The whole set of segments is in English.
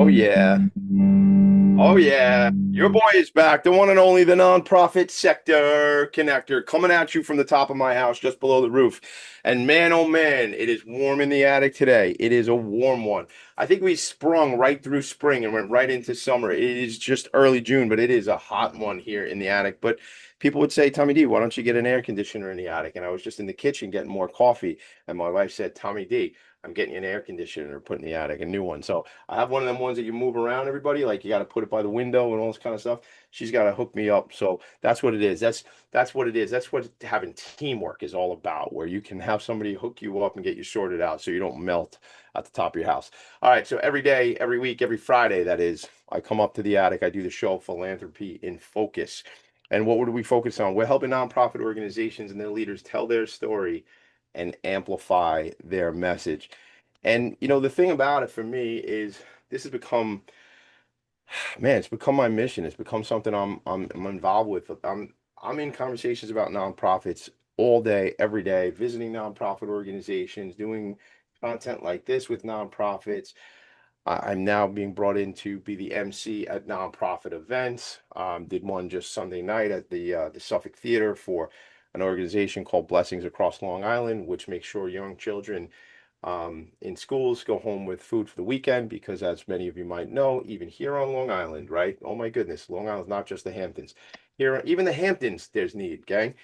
Oh yeah. Oh yeah. Your boy is back. The one and only the nonprofit sector connector coming at you from the top of my house just below the roof. And man, oh man, it is warm in the attic today. It is a warm one. I think we sprung right through spring and went right into summer. It is just early June, but it is a hot one here in the attic. But people would say, Tommy D, why don't you get an air conditioner in the attic? And I was just in the kitchen getting more coffee. And my wife said, Tommy D, I'm getting you an air conditioner put in the attic, a new one. So I have one of them ones that you move around everybody, like you got to put it by the window and all this kind of stuff. She's got to hook me up. So that's what it is. That's what it is. That's what having teamwork is all about, where you can have somebody hook you up and get you sorted out so you don't melt at the top of your house. All right. So every day, every week, every Friday, that is, I come up to the attic. I do the show Philanthropy in Focus. And what would we focus on? We're helping nonprofit organizations and their leaders tell their story and amplify their message. And the thing about it for me is this has become, man, it's become my mission. It's become something I'm involved with. I'm in conversations about nonprofits all day, every day, visiting nonprofit organizations, doing content like this with nonprofits. I'm now being brought in to be the MC at nonprofit events. Did one just Sunday night at the Suffolk Theater for an organization called Blessings Across Long Island, which makes sure young children in schools go home with food for the weekend because, as many of you might know, even here on Long Island, right? Oh my goodness, Long Island's not just the Hamptons. Here, even the Hamptons, there's need, gang.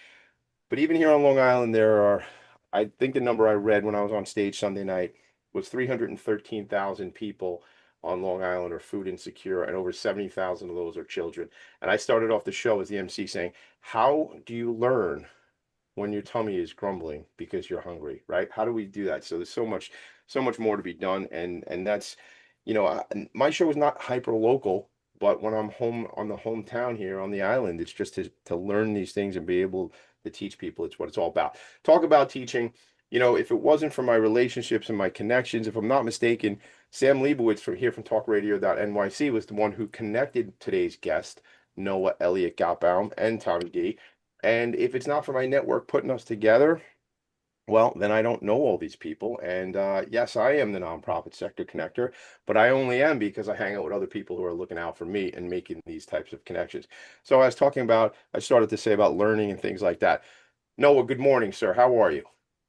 But even here on Long Island, there are, I think the number I read when I was on stage Sunday night was 313,000 people on Long Island are food insecure, and over 70,000 of those are children. And I started off the show as the MC saying, how do you learn when your tummy is grumbling because you're hungry, right? How do we do that? So there's so much more to be done, and that's, my show is not hyper local, but when I'm home on the hometown here on the island, it's just to learn these things and be able to teach people. It's what it's all about. Talk about teaching. If it wasn't for my relationships and my connections, if I'm not mistaken, Sam Leibowitz from here from talkradio.nyc was the one who connected today's guest, Noah Eliot Gotbaum and Tommy D. And if it's not for my network putting us together, well, then I don't know all these people. And yes, I am the nonprofit sector connector, but I only am because I hang out with other people who are looking out for me and making these types of connections. So I started to say about learning and things like that. Noah, good morning, sir. How are you?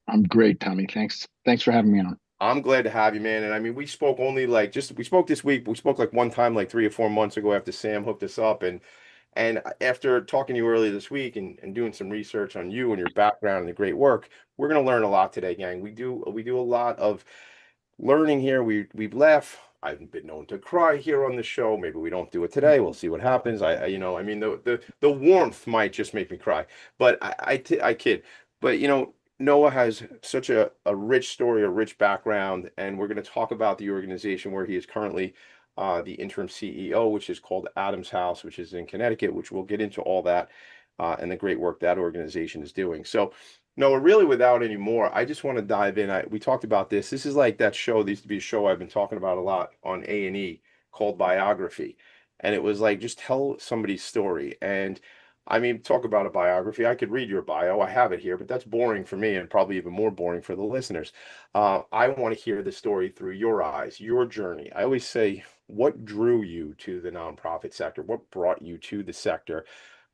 I'm great, Tommy. Thanks for having me on. I'm glad to have you, man. And I mean, we spoke only like just we spoke this week, but we spoke like one time like 3 or 4 months ago after Sam hooked us up. And after talking to you earlier this week and doing some research on you and your background and the great work, we're gonna learn a lot today, gang. We do a lot of learning here. We laugh. I've been known to cry here on the show. Maybe we don't do it today. We'll see what happens. I mean, the warmth might just make me cry, but I kid. But Noah has such a rich story, a rich background, and we're going to talk about the organization where he is currently the interim CEO, which is called Adams House, which is in Connecticut, which we'll get into all that and the great work that organization is doing. So, Noah, really, without any more, I just want to dive in. We talked about this. This is like that show. There used to be a show I've been talking about a lot on A&E called Biography, and it was like just tell somebody's story. And I mean, talk about a biography. I could read your bio. I have it here, but that's boring for me and probably even more boring for the listeners. I want to hear the story through your eyes, your journey. I always say, what drew you to the nonprofit sector? What brought you to the sector?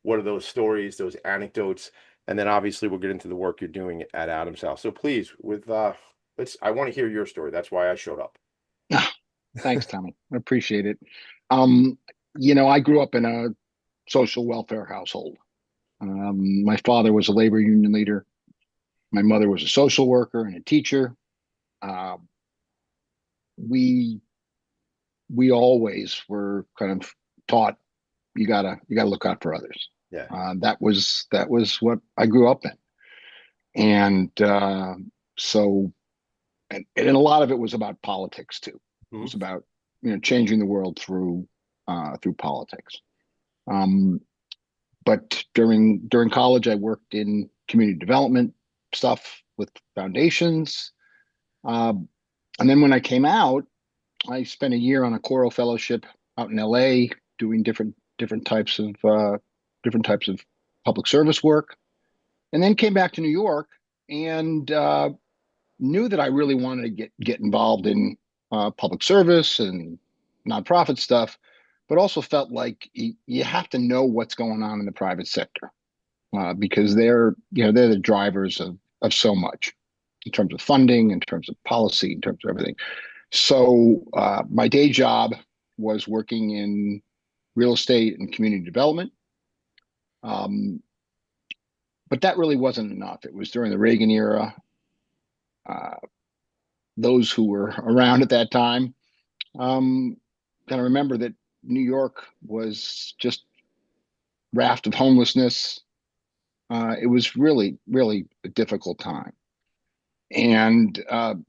What are those stories, those anecdotes? And then obviously we'll get into the work you're doing at Adams House. So please, I want to hear your story. That's why I showed up. Ah, thanks, Tommy. I appreciate it. Um, I grew up in a social welfare household. My father was a labor union leader. My mother was a social worker and a teacher. Uh, we we always were kind of taught you gotta look out for others. Yeah. That was what I grew up in, and so and a lot of it was about politics too. It Mhm. was about changing the world through politics. Um, but during college, I worked in community development stuff with foundations, um, and then when I came out, I spent a year on a choral fellowship out in LA doing different types of public service work, and then came back to New York and knew that I really wanted to get involved in public service and nonprofit stuff, but also felt like you have to know what's going on in the private sector, because they're the drivers of so much in terms of funding, in terms of policy, in terms of everything. So my day job was working in real estate and community development. Um, but that really wasn't enough. It was during the Reagan era. Uh, those who were around at that time um, kind of remember that New York was just raft of homelessness. It was really, really a difficult time. And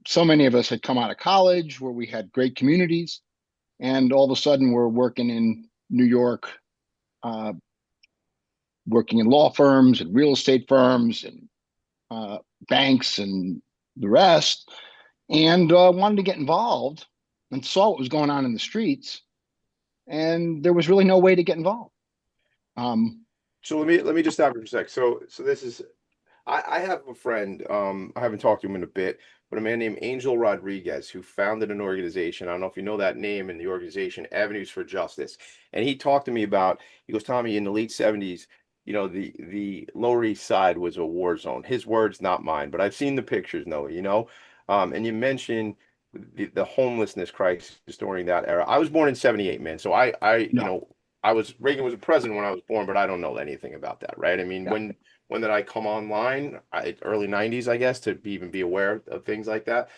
so many of us had come out of college where we had great communities, and all of a sudden we're working in New York, uh, working in law firms and real estate firms and banks and the rest, and wanted to get involved and saw what was going on in the streets, and there was really no way to get involved. Um, So let me just stop you for a sec. So this is I have a friend, I haven't talked to him in a bit, but a man named Angel Rodriguez who founded an organization. I don't know if you know that name, and the organization Avenues for Justice. And he talked to me about, he goes, Tommy, in the late 70s, the Lower East Side was a war zone. His words, not mine, but I've seen the pictures, Noah. And you mentioned the homelessness crisis during that era. I was born in 78, man. So no, Reagan was a president when I was born, but I don't know anything about that, right? I mean, yeah, when did I come online? Early 90s, I guess, to even be aware of things like that.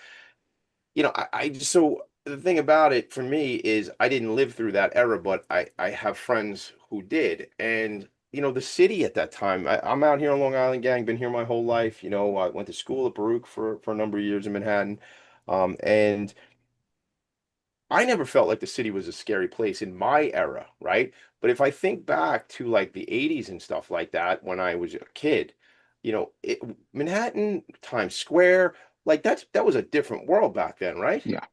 So the thing about it for me is I didn't live through that era, but I have friends who did. And, the city at that time, I'm out here on Long Island, gang, been here my whole life. I went to school at Baruch for a number of years in Manhattan. And I never felt like the city was a scary place in my era, right? But if I think back to like the 80s and stuff like that when I was a kid, Manhattan, Times Square, like that was a different world back then, right? yeah.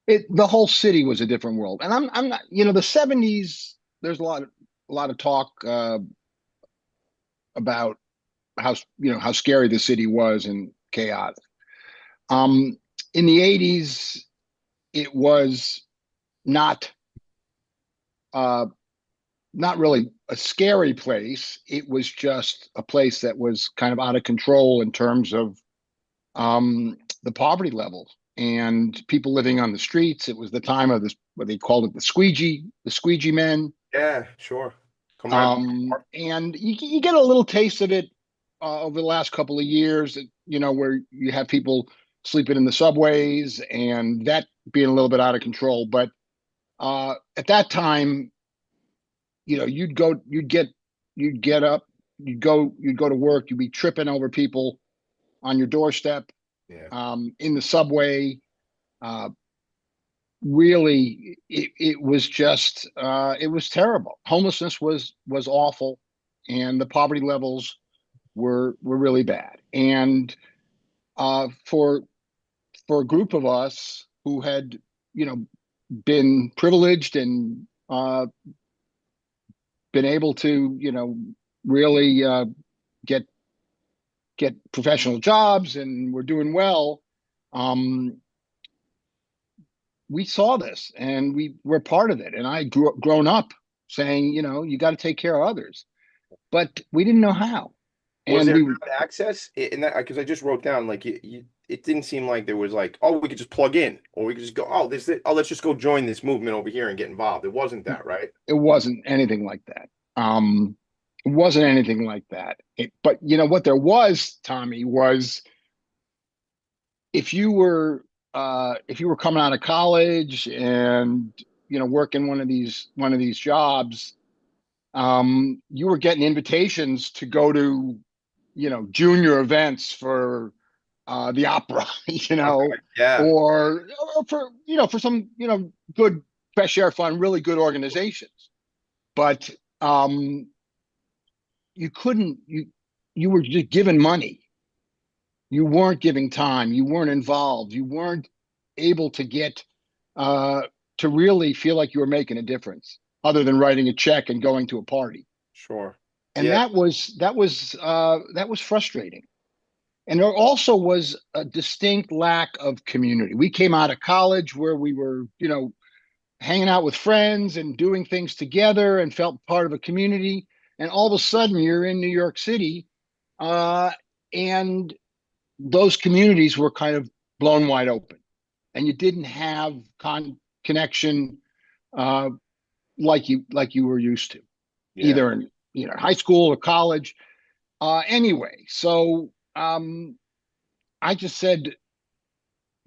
The whole city was a different world, and I'm not. The '70s. There's a lot of talk about how scary the city was and chaotic. Um, in the '80s, it was not uh, not really a scary place. It was just a place that was kind of out of control in terms of the poverty level and people living on the streets. It was the time of this, what they called it, the squeegee men. Yeah, sure. Come out. And you get a little taste of it over the last couple of years, where you have people sleeping in the subways and that being a little bit out of control. But at that time, you'd get up, you'd go to work, you'd be tripping over people on your doorstep, Yeah, in the subway. Uh, Really, it was just it was terrible. Homelessness was awful, and the poverty levels were really bad. And for a group of us who had been privileged and been able to really get get professional jobs and were doing well, um, we saw this and we were part of it. And I grown up saying, you got to take care of others, but we didn't know how. was And there we, not access in that? Because I just wrote down like it didn't seem like there was like, oh, we could just plug in, or we could just go, oh, let's just go join this movement over here and get involved. It wasn't that, right? it wasn't anything like that. It wasn't anything like that. But what there was, Tommy, was if you were coming out of college and working one of these jobs, you were getting invitations to go to junior events for the opera, Okay. Yeah, or for some good fresh air fun, really good organizations. But um, you couldn't you were just given money. You weren't giving time. You weren't involved. You weren't able to get uh, to really feel like you were making a difference, other than writing a check and going to a party. sure. And Yeah, that was frustrating. And there also was a distinct lack of community. We came out of college where we were, hanging out with friends and doing things together and felt part of a community. And all of a sudden, you're in New York City, uh, and those communities were kind of blown wide open, and you didn't have connection uh, like you were used to, Yeah. either in high school or college. Anyway, so I just said,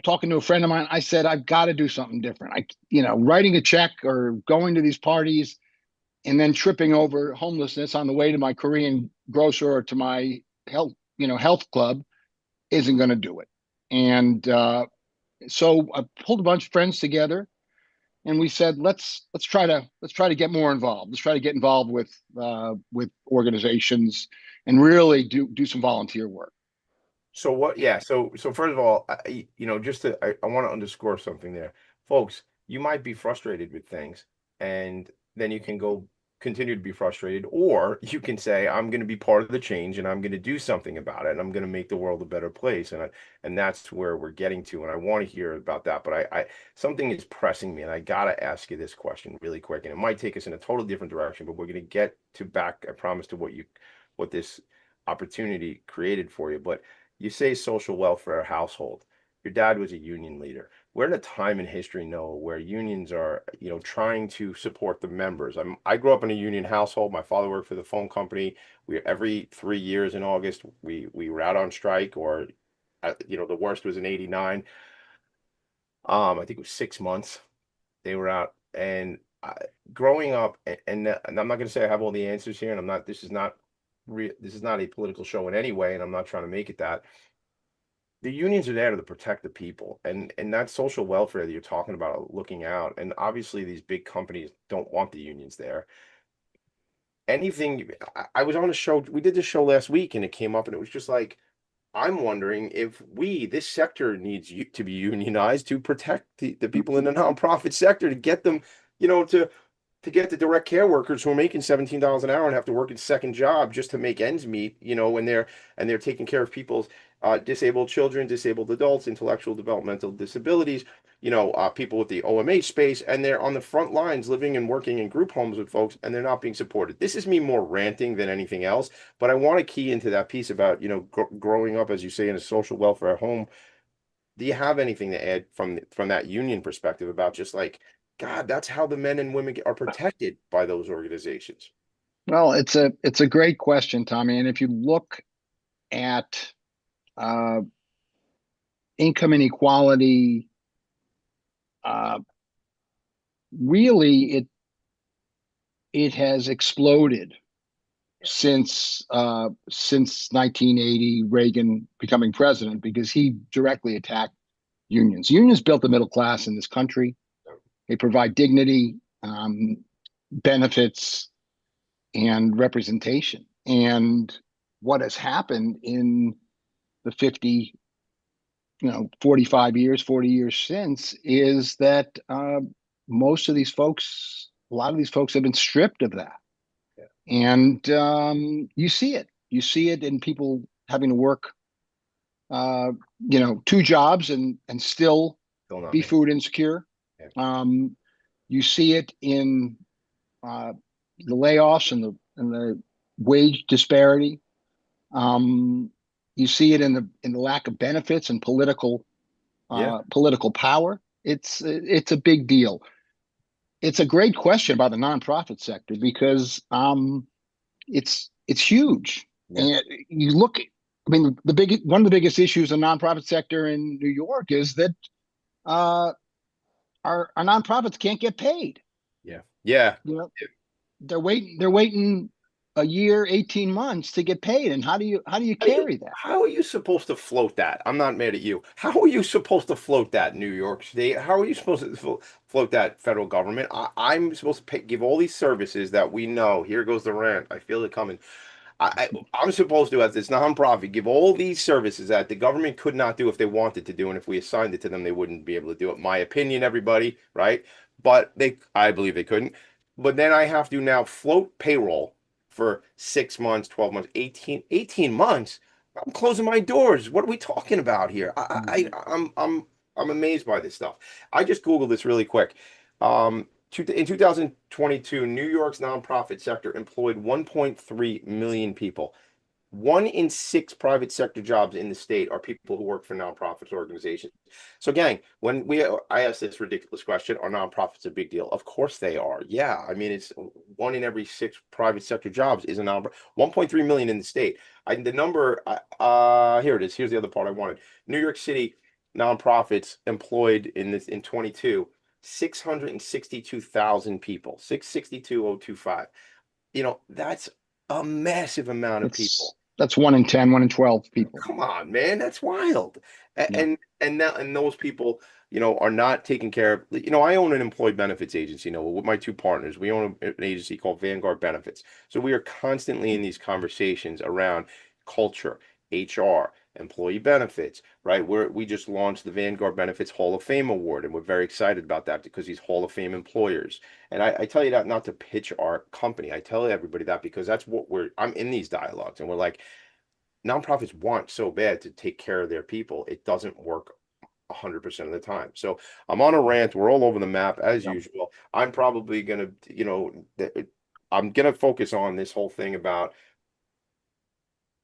talking to a friend of mine, I said, I've got to do something different. Writing a check or going to these parties and then tripping over homelessness on the way to my Korean grocer or to my health club isn't going to do it. And so I pulled a bunch of friends together, and we said, let's try to get more involved. Let's try to get involved with organizations and really do some volunteer work. So what? Yeah. So first of all, I want to underscore something there, folks. You might be frustrated with things, and then you can go continue to be frustrated, or you can say, I'm going to be part of the change, and I'm going to do something about it, and I'm going to make the world a better place, and that's where we're getting to, and I want to hear about that. But I something is pressing me, and I gotta ask you this question really quick, and it might take us in a totally different direction, but we're going to get to back, I promise, to what this opportunity created for you, but. You say social welfare household. Your dad was a union leader. We're in a time in history, Noah, where unions are, trying to support the members. I grew up in a union household. My father worked for the phone company. We every 3 years in August, we were out on strike, or, the worst was in '89. I think it was 6 months they were out. And growing up, and I'm not going to say I have all the answers here, and I'm not. This is not a political show in any way, and I'm not trying to make it that the unions are there to protect the people, and that social welfare that you're talking about, looking out, and obviously these big companies don't want the unions there. Anything, I was on a show, we did this show last week, and it came up, and it was just like, I'm wondering if this sector needs to be unionized to protect the people in the nonprofit sector, to get them, to get the direct care workers who are making $17 an hour and have to work a second job just to make ends meet, when they're taking care of people's disabled children, disabled adults, intellectual developmental disabilities, people with the OMH space, and they're on the front lines living and working in group homes with folks, and they're not being supported. This is me more ranting than anything else, but I want to key into that piece about, growing up, as you say, in a social welfare home. Do you have anything to add from that union perspective about just like, God, that's how the men and women are protected by those organizations? Well, it's a great question, Tommy. And if you look at uh, income inequality, uh, really it has exploded since 1980, Reagan becoming president, because he directly attacked unions. Unions built the middle class in this country. They provide dignity, benefits, and representation. And what has happened in the 45 years, 40 years since, is that most of these folks, a lot of these folks have been stripped of that. Yeah. And you see it. You see it in people having to work, uh, two jobs and still Still not be me. food insecure. Yeah. Um, you see it in uh, the layoffs and the wage disparity. Um, you see it in the lack of benefits and Yeah. political power. It's a big deal. It's a great question about the nonprofit sector, because it's huge. Yeah. And you look, I mean, one of the biggest issues in the nonprofit sector in New York is that uh, our nonprofits can't get paid. Yeah. Yeah. You know, they're waiting a year, 18 months to get paid. And how do you carry that? How are you supposed to float that? I'm not mad at you. How are you supposed to float that, New York State? How are you supposed to float that, federal government? I'm supposed to give all these services that we know. Here goes the rant. I feel it coming. I'm supposed to, as this nonprofit, give all these services that the government could not do if they wanted to do, and if we assigned it to them, they wouldn't be able to do it. My opinion, everybody, right? But I believe they couldn't. But then I have to now float payroll for 6 months, 12 months, 18 months. I'm closing my doors. What are we talking about here? Mhm. I'm amazed by this stuff. I just Googled this really quick. In 2022, New York's nonprofit sector employed 1.3 million people. 1 in 6 private sector jobs in the state are people who work for nonprofits organizations. So, gang, I asked this ridiculous question, are nonprofits a big deal? Of course they are. Yeah, I mean it's 1 in every 6 private sector jobs is a nonprofit. 1.3 million in the state. The number, here it is. Here's the other part I wanted. New York City nonprofits employed in 22, 662,000 people. 662,025. That's a massive amount of people. That's 1 in 10, 1 in 12 people. Come on, man, that's wild. Yeah. And those people, are not taking care of. I own an employee benefits agency. With my 2 partners, we own an agency called Vanguard Benefits. So we are constantly in these conversations around culture, HR, employee benefits, right? We just launched the Vanguard Benefits Hall of Fame Award, and we're very excited about that because these Hall of Fame employers. And I tell you that not to pitch our company. I tell everybody that because that's what I'm in these dialogues, and we're like, nonprofits want so bad to take care of their people. It doesn't work 100% of the time. So I'm on a rant. We're all over the map as usual. I'm probably gonna, I'm gonna focus on this whole thing about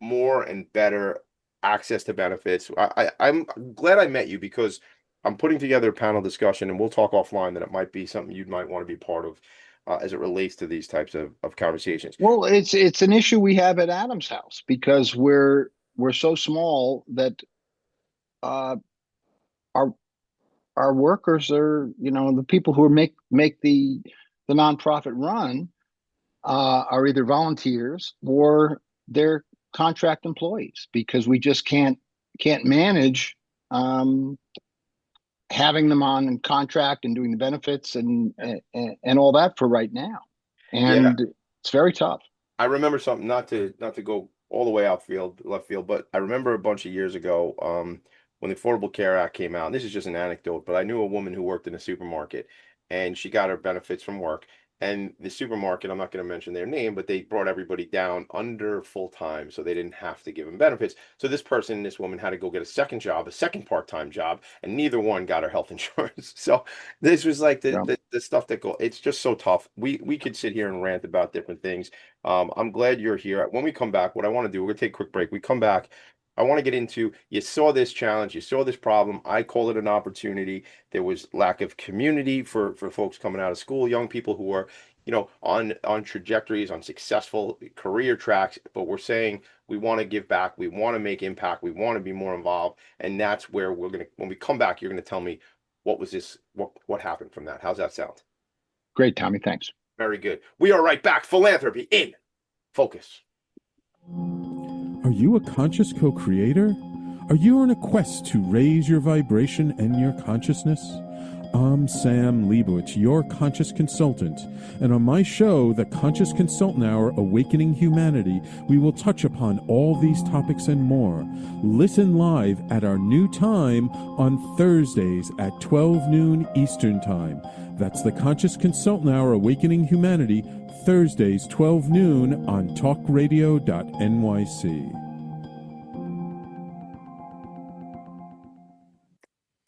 more and better access to benefits. I'm glad I met you because I'm putting together a panel discussion, and we'll talk offline that it might be something you might want to be part of as it relates to these types of conversations. Well, it's an issue we have at Adam's house because we're so small that our workers are, the people who make the nonprofit run are either volunteers or they're contract employees because we just can't manage having them on contract and doing the benefits and all that for right now. And it's very tough. I remember something, not to go all the way left field, but I remember a bunch of years ago, when the Affordable Care Act came out. And this is just an anecdote, but I knew a woman who worked in a supermarket, and she got her benefits from work. And the supermarket, I'm not going to mention their name, but they brought everybody down under full time, so they didn't have to give them benefits. So this woman had to go get a second job, a second part-time job, and neither one got her health insurance. So this was like the stuff that it's just so tough. We could sit here and rant about different things. I'm glad you're here. When we come back, what I want to do, we're going to take a quick break. We come back. I want to get into, you saw this challenge, you saw this problem. I call it an opportunity. There was lack of community for folks coming out of school, young people who are, on trajectories, on successful career tracks. But we're saying we want to give back, we want to make impact, we want to be more involved. And that's where when we come back, you're going to tell me what happened from that. How's that sound? Great, Tommy. Thanks. Very good. We are right back. Philanthropy in Focus. Are you a conscious co-creator? Are you on a quest to raise your vibration and your consciousness? I'm Sam Leibowitz, your conscious consultant, and on my show, The Conscious Consultant Hour, Awakening Humanity, we will touch upon all these topics and more. Listen live at our new time on Thursdays at 12 noon Eastern Time. That's The Conscious Consultant Hour, Awakening Humanity, Thursdays, 12 noon on talkradio.nyc.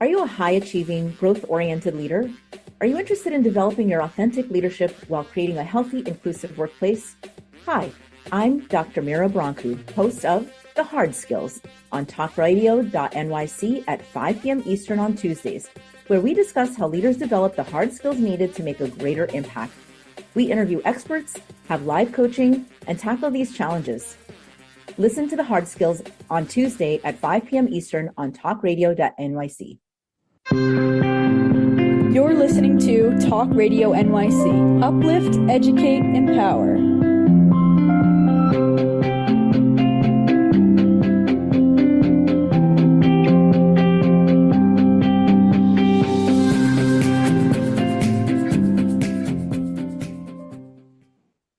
Are you a high-achieving, growth-oriented leader? Are you interested in developing your authentic leadership while creating a healthy, inclusive workplace? Hi, I'm Dr. Mira Brancu, host of The Hard Skills on talkradio.nyc at 5 p.m. Eastern on Tuesdays, where we discuss how leaders develop the hard skills needed to make a greater impact. We interview experts, have live coaching, and tackle these challenges. Listen to The Hard Skills on Tuesday at 5 p.m. Eastern on talkradio.nyc. You're listening to Talk Radio NYC. Uplift, educate, empower.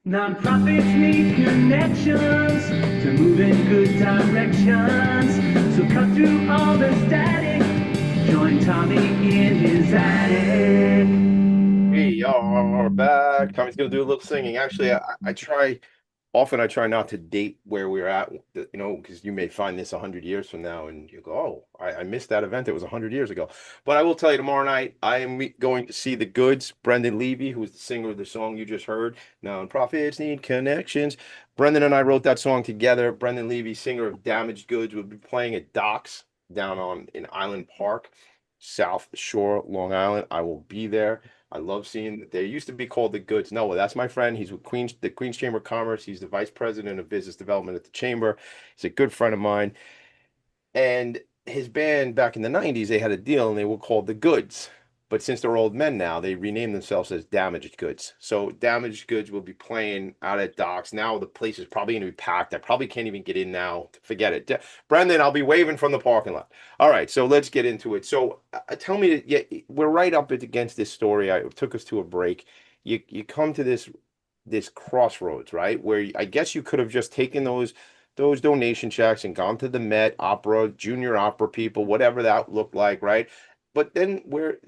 Nonprofits need connections to move in good directions. So cut through all the static. Join Tommy in his attic. We are back. Tommy's gonna do a little singing. Actually, I try often I try not to date where we're at, because you may find this 100 years from now and you go, oh, I missed that event. It was 100 years ago. But I will tell you, tomorrow night, I am going to see the Goods, Brendan Levy, who is the singer of the song you just heard, Nonprofits Need Connections. Brendan and I wrote that song together. Brendan Levy, singer of Damaged Goods, will be playing at Docks down in Island Park, South Shore, Long Island. I will be there. I love seeing that. They used to be called the Goods. Noah, that's my friend. He's with the Queens Chamber of Commerce. He's the vice president of business development at the chamber. He's a good friend of mine. And his band back in the 90s, they had a deal and they were called the Goods. But since they're old men now, they renamed themselves as Damaged Goods. So Damaged Goods will be playing out at Docks. Now the place is probably going to be packed. I probably can't even get in now. Forget it. Brendan, I'll be waving from the parking lot. All right, so let's get into it. So tell me, yeah, we're right up against this story. It took us to a break. You come to this crossroads, right? Where I guess you could have just taken those donation checks and gone to the Met, opera, junior opera people, whatever that looked like, right? But then what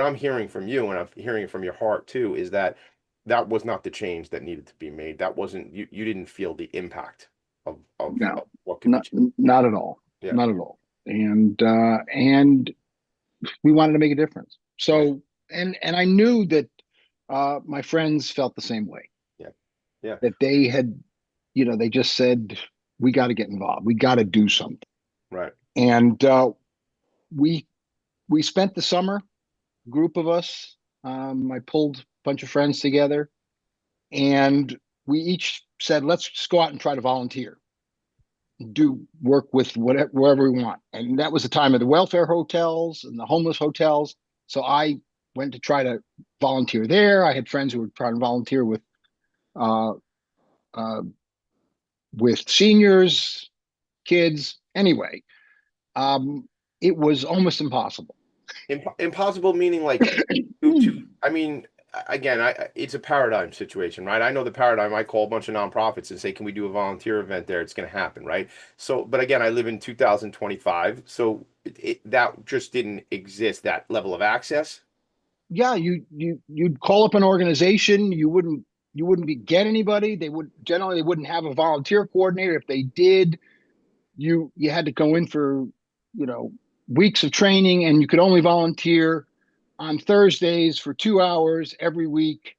I'm hearing from you, and I'm hearing from your heart too, is that was not the change that needed to be made. That wasn't you didn't feel the impact of No, what could be changed. not at all. Yeah. Not at all. And we wanted to make a difference. So, and I knew that my friends felt the same way. Yeah. Yeah. That they had, they just said, we got to get involved. We got to do something. Right. And we spent the summer, group of us. I pulled a bunch of friends together, and we each said, let's just go out and try to volunteer, do work with wherever we want. And that was the time of the welfare hotels and the homeless hotels. So I went to try to volunteer there. I had friends who were trying to volunteer with seniors, kids. Anyway, it was almost impossible. Impossible meaning like I mean, again, it's a paradigm situation, right? I know the paradigm. I call a bunch of nonprofits and say, can we do a volunteer event there? It's going to happen, right? So, but again, I live in 2025, so that just didn't exist, that level of access. Yeah, you'd call up an organization, you wouldn't get anybody. They wouldn't have a volunteer coordinator. If they did, you had to go in for weeks of training, and you could only volunteer on Thursdays for 2 hours every week.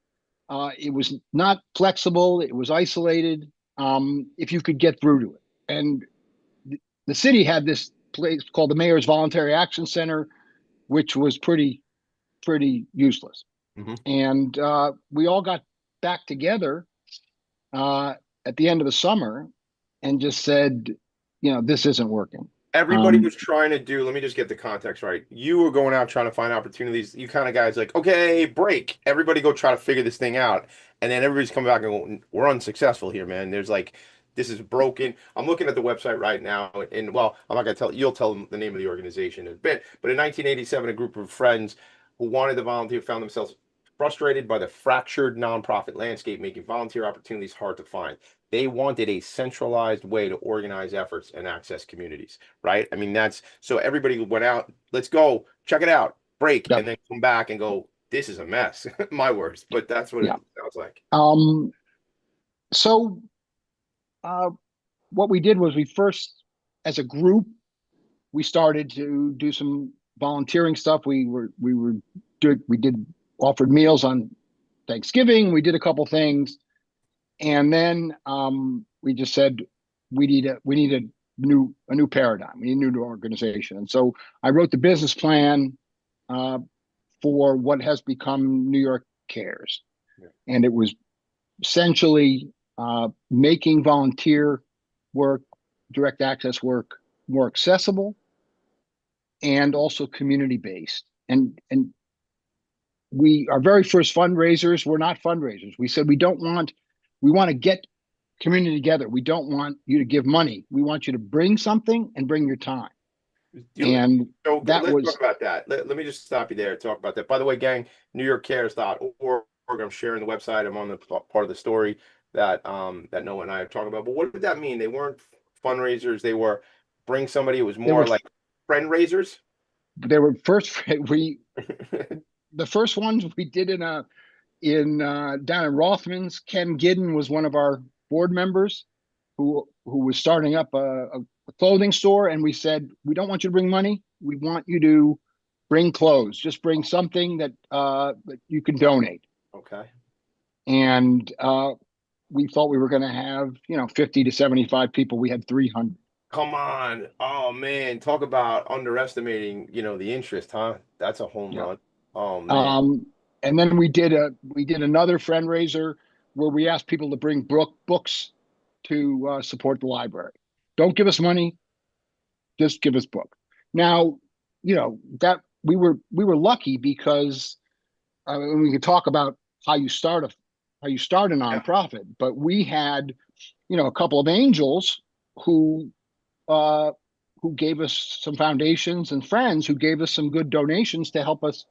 It was not flexible. It was isolated. If you could get through to it. And the city had this place called the Mayor's Voluntary Action Center, which was pretty useless. Mm-hmm. And we all got back together at the end of the summer and just said, this isn't working. Everybody was trying to do, let me just get the context right. You were going out trying to find opportunities. You kind of guys like, okay, break. Everybody go try to figure this thing out. And then everybody's coming back and going, we're unsuccessful here, man. There's like, this is broken. I'm looking at the website right now. And well, I'm not going to tell, you'll tell them the name of the organization in a bit. But in 1987, a group of friends who wanted to volunteer found themselves frustrated by the fractured nonprofit landscape, making volunteer opportunities hard to find. They wanted a centralized way to organize efforts and access communities, right? I mean, so everybody went out, let's go, check it out, break, and then come back and go, this is a mess. My words, but that's what it sounds like. So what we did was we first, as a group, we started to do some volunteering stuff. We offered meals on Thanksgiving. We did a couple things. And then we just said we need a new paradigm. We need a new organization. And so I wrote the business plan for what has become New York Cares, and it was essentially making volunteer work, direct access work, more accessible and also community based. And our very first fundraisers were not fundraisers. We said we want to get community together. We don't want you to give money. We want you to bring something and bring your time. And so let's talk about that. Let me just stop you there and talk about that. By the way, gang, NewYorkCares.org. I'm sharing the website. I'm on the part of the story that that Noah and I are talking about. But what did that mean? They weren't fundraisers. They were bring somebody. It was more like friend raisers. They were the first ones we did in down in Rothman's. Ken Gidden was one of our board members who was starting up a clothing store, and we said, we don't want you to bring money. We want you to bring clothes. Just bring something that you can donate. Okay. And we thought we were going to have 50 to 75 people. We had 300. Come on. Oh man, talk about underestimating, the interest, huh? That's a home run. Oh man. And then we did another fundraiser where we asked people to bring books to support the library. Don't give us money, just give us books. Now, that we were lucky because we could talk about how you start a nonprofit, but we had a couple of angels who gave us some foundations, and friends who gave us some good donations to help us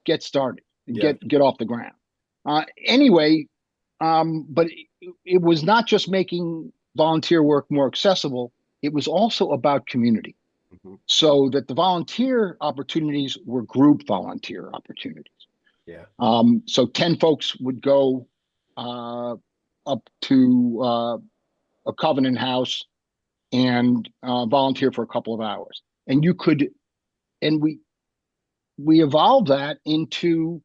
get started and get off the ground. Anyway, but it was not just making volunteer work more accessible, it was also about community. Mm-hmm. So that the volunteer opportunities were group volunteer opportunities. Yeah. So 10 folks would go up to a Covenant house and volunteer for a couple of hours. And we evolved that into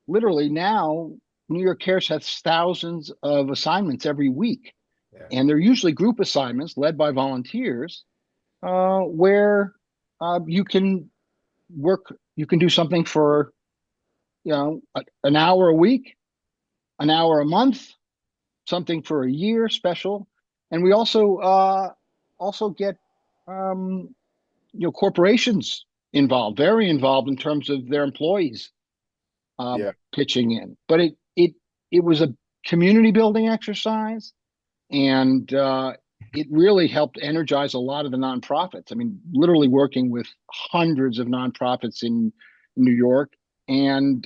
literally now New York Cares has thousands of assignments every week. Yeah. And they're usually group assignments led by volunteers where you can do something for an hour a week, an hour a month, something for a year special. And we also get corporations involved, very involved in terms of their employees pitching in. But it was a community building exercise, and it really helped energize a lot of the nonprofits. I mean, literally working with hundreds of nonprofits in New York. And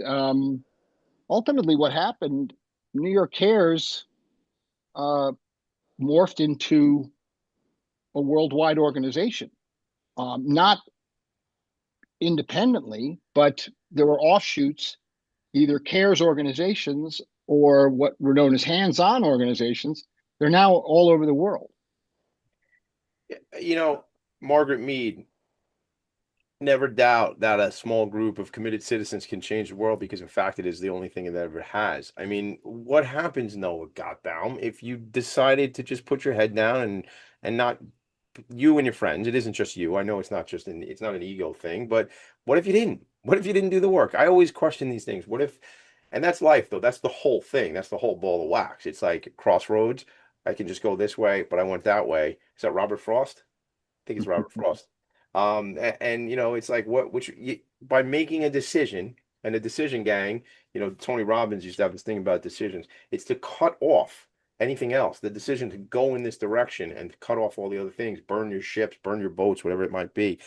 ultimately what happened, New York Cares morphed into a worldwide organization, not independently, but there were offshoots, either CARES organizations or what were known as hands-on organizations. They're now all over the world. Margaret Mead, never doubt that a small group of committed citizens can change the world, because in fact it is the only thing it ever has. I mean, what happens, Noah Gotbaum, if you decided to just put your head down and not you and your friends? It isn't just you. I know it's not an ego thing, but what if you didn't do the work? I always question these things. What if, and that's life though. That's the whole thing. That's the whole ball of wax. It's like crossroads. I can just go this way, but I went that way. Is that Robert Frost? I think it's Robert Frost. And it's like by making a decision, and a decision gang, Tony Robbins used to have this thing about decisions. It's to cut off anything else, the decision to go in this direction and to cut off all the other things, burn your ships, burn your boats, whatever it might be.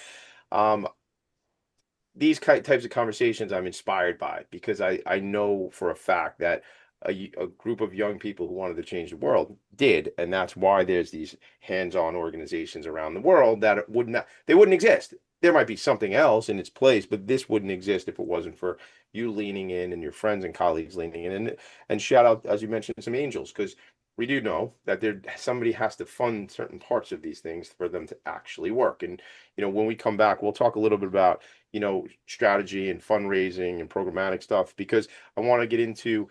These types of conversations I'm inspired by, because I know for a fact that a group of young people who wanted to change the world did, and that's why there's these hands-on organizations around the world that wouldn't exist. There might be something else in its place, but this wouldn't exist if it wasn't for you leaning in and your friends and colleagues leaning in. And shout out, as you mentioned, some angels, because we do know that somebody has to fund certain parts of these things for them to actually work. And when we come back, we'll talk a little bit about strategy and fundraising and programmatic stuff, because I want to get into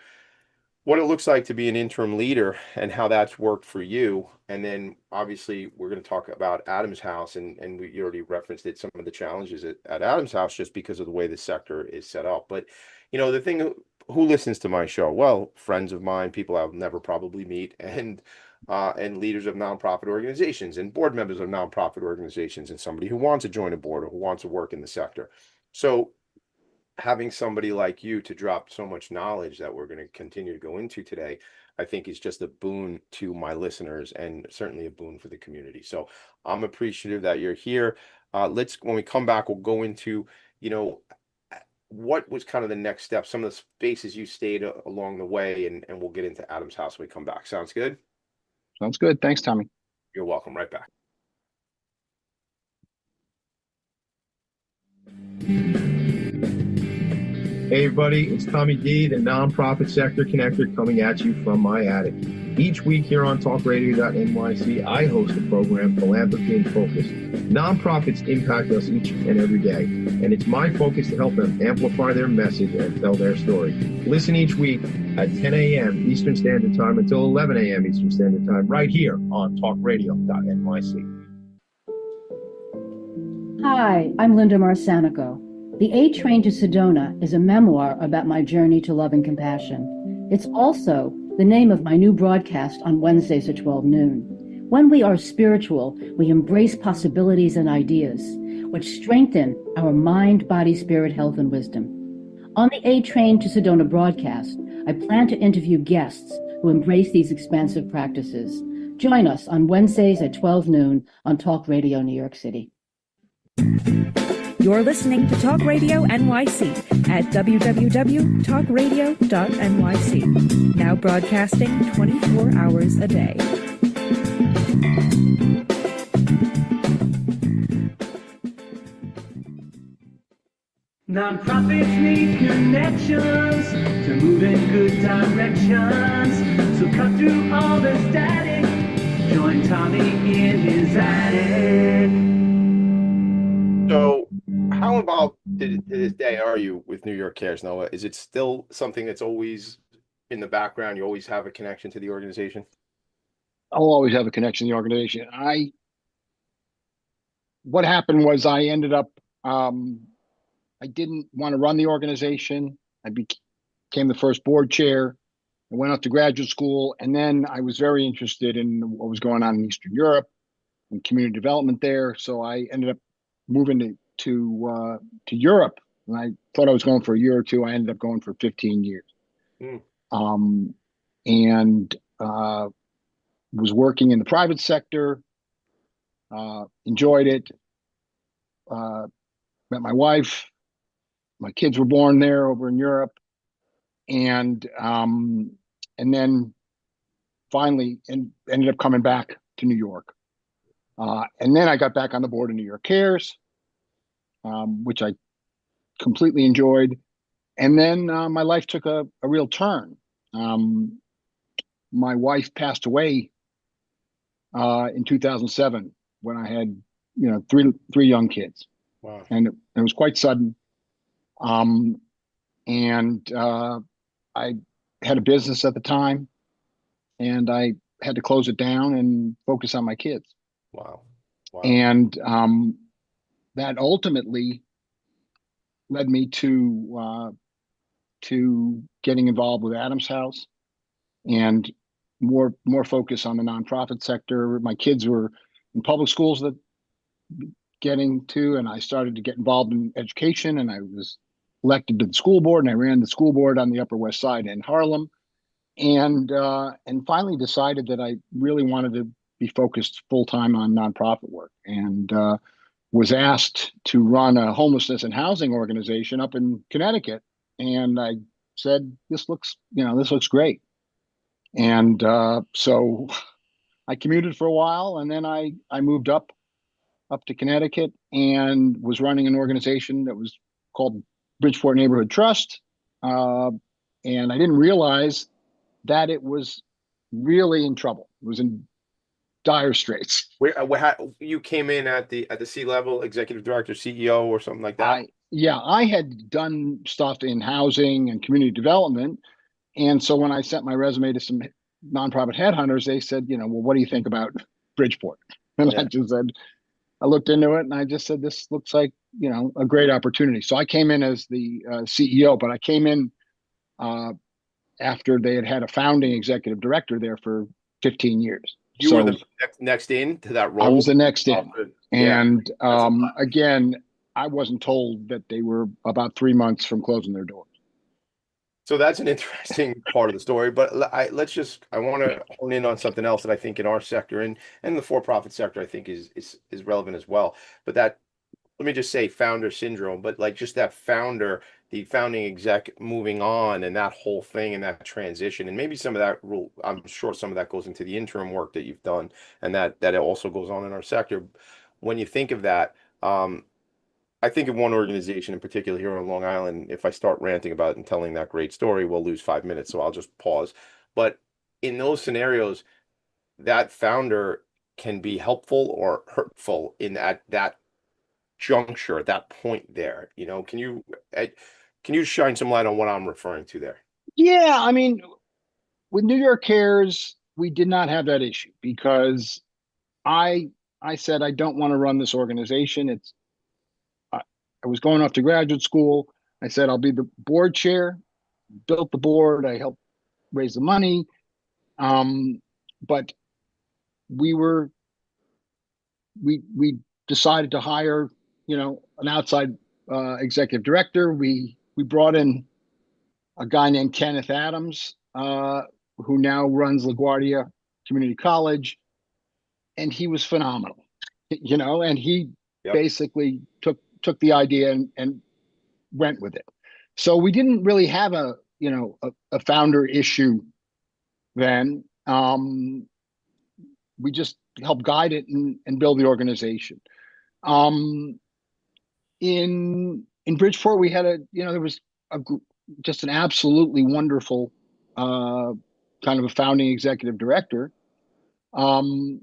what it looks like to be an interim leader and how that's worked for you. And then obviously we're going to talk about Adam's House, and we already referenced it, some of the challenges at Adam's House, just because of the way the sector is set up. But the thing, who listens to my show? Well, friends of mine, people I'll never probably meet, and leaders of nonprofit organizations and board members of nonprofit organizations, and somebody who wants to join a board or who wants to work in the sector. So having somebody like you to drop so much knowledge that we're going to continue to go into today, I think is just a boon to my listeners, and certainly a boon for the community. So I'm appreciative that you're here. When we come back, we'll go into, what was kind of the next step, some of the spaces you stayed along the way, and we'll get into Adam's House when we come back. Sounds good? Sounds good. Thanks, Tommy. You're welcome. Right back. Hey everybody, it's Tommy D, the nonprofit sector connector, coming at you from my attic. Each week here on talkradio.nyc, I host a program, Philanthropy and Focus. Nonprofits impact us each and every day, and it's my focus to help them amplify their message and tell their story. Listen each week at 10 a.m. Eastern Standard Time until 11 a.m. Eastern Standard Time, right here on talkradio.nyc. Hi, I'm Linda Marsanico. The A Train to Sedona is a memoir about my journey to love and compassion. It's also the name of my new broadcast on Wednesdays at 12 noon. When we are spiritual, we embrace possibilities and ideas, which strengthen our mind, body, spirit, health, and wisdom. On the A Train to Sedona broadcast, I plan to interview guests who embrace these expansive practices. Join us on Wednesdays at 12 noon on Talk Radio New York City. You're listening to Talk Radio NYC at www.talkradio.nyc. Now broadcasting 24 hours a day. Nonprofits need connections to move in good directions. So cut through all the static. Join Tommy in his attic. So, how about to this day are you with New York Cares, Noah? Is it still something that's always in the background? You always have a connection to the organization? I'll always have a connection to the organization. What happened was I ended up, I didn't want to run the organization. I became the first board chair. I went off to graduate school, and then I was very interested in what was going on in Eastern Europe and community development there. So I ended up moving to Europe, and I thought I was going for a year or two. I ended up going for 15 years, and was working in the private sector. Enjoyed it. Met my wife. My kids were born there over in Europe, and then finally ended up coming back to New York. And then I got back on the board of New York Cares, which I completely enjoyed. And then my life took a real turn. My wife passed away in 2007 when I had, three young kids. Wow. And it was quite sudden. I had a business at the time, and I had to close it down and focus on my kids. Wow. And that ultimately led me to getting involved with Adam's House and more focus on the nonprofit sector. My kids were in public schools and I started to get involved in education, and I was elected to the school board, and I ran the school board on the Upper West Side in Harlem, and finally decided that I really wanted to be focused full-time on nonprofit work, and was asked to run a homelessness and housing organization up in Connecticut. And I said, this looks great. And so I commuted for a while, and then I moved up to Connecticut and was running an organization that was called Bridgeport Neighborhood Trust. And I didn't realize that it was really in trouble. It was in dire straits. Where you came in at the C-level, executive director, CEO, or something like that? I had done stuff in housing and community development. And so when I sent my resume to some nonprofit headhunters, they said, well, what do you think about Bridgeport? And I just said, I looked into it and I just said, this looks like, a great opportunity. So I came in as the CEO, but I came in after they had a founding executive director there for 15 years. You were the next in to that role? I was the next in. And Yeah. again, I wasn't told that they were about 3 months from closing their doors. So that's an interesting part of the story, but I want to hone in on something else that I think in our sector and the for-profit sector, I think is relevant as well. But that, let me just say founder syndrome, but like just that the founding exec moving on and that whole thing and that transition, and maybe some of that I'm sure some of that goes into the interim work that you've done, and that it also goes on in our sector. When you think of that, I think of one organization in particular here on Long Island. If I start ranting about it and telling that great story, we'll lose 5 minutes. So I'll just pause. But in those scenarios, that founder can be helpful or hurtful in that juncture, at that point there. Can you shine some light on what I'm referring to there? Yeah, I mean, with New York Cares, we did not have that issue because I I said I don't want to run this organization. I was going off to graduate school. I said I'll be the board chair. Built the board. I helped raise the money. But we were we decided to hire, an outside executive director. We brought in a guy named Kenneth Adams, who now runs LaGuardia Community College, and he was phenomenal. And he Yep. basically took the idea and went with it. So we didn't really have a founder issue then. We just helped guide it and build the organization. In Bridgeport, we had there was just an absolutely wonderful kind of a founding executive director, who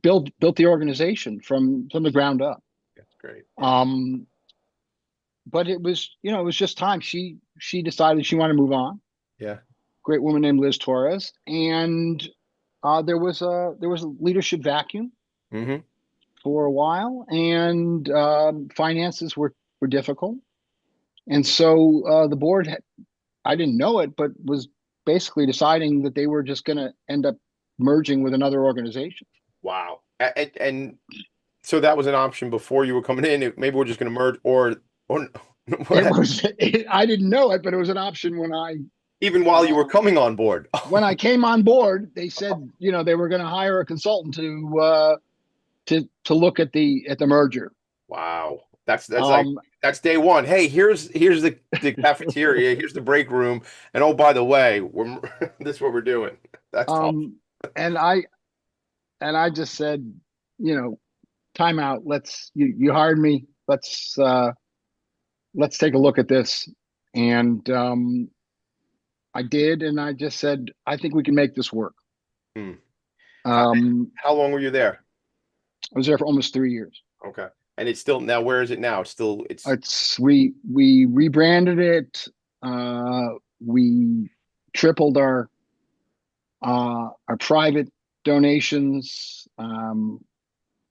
built the organization from the ground up. That's great. But it was just time. She decided she wanted to move on. Yeah. Great woman named Liz Torres, and there was a leadership vacuum Mm-hmm. for a while, and finances were difficult, and so the board I didn't know it, but was basically deciding that they were just going to end up merging with another organization. Wow. And so that was an option before you were coming in. Maybe we're just going to merge, or I didn't know it, but it was an option even while you were coming on board. When I came on board, they said, they were going to hire a consultant to look at the merger. Wow. That's that's day one. Hey, here's the cafeteria, here's the break room, and oh, by the way, this is what we're doing. That's tough. And I just said, time out. You hired me. Let's take a look at this. And I did, and I just said, I think we can make this work. How long were you there? I was there for almost 3 years. Okay. And it's still now, where is it now? We rebranded it. We tripled our private donations.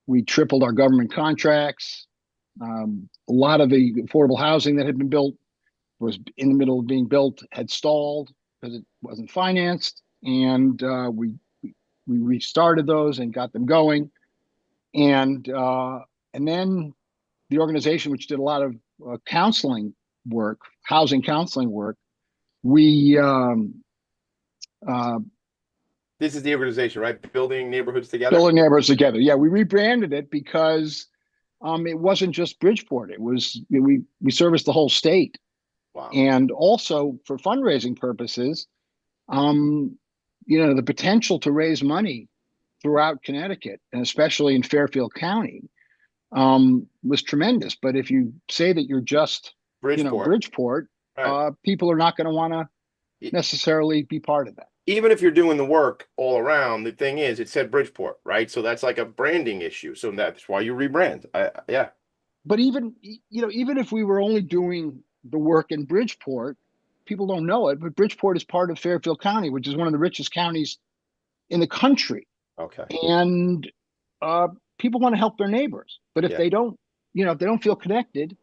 We tripled our government contracts. A lot of the affordable housing that had been built was in the middle of being built, had stalled because it wasn't financed, and we restarted those and got them going, and then the organization, which did a lot of counseling work, housing counseling work, we this is the organization, right? Building Neighborhoods Together. Building Neighborhoods Together. Yeah, we rebranded it because it wasn't just Bridgeport. It was we serviced the whole state. Wow. And also for fundraising purposes, the potential to raise money throughout Connecticut, and especially in Fairfield County, was tremendous. But if you say that you're just Bridgeport, right, people are not going to want to necessarily be part of that. Even if you're doing the work all around, the thing is, it said Bridgeport, right? So that's like a branding issue. So that's why you rebrand. Yeah. But even if we were only doing the work in Bridgeport, people don't know it, but Bridgeport is part of Fairfield County, which is one of the richest counties in the country. Okay. And people want to help their neighbors, but if they don't, if they don't feel connected,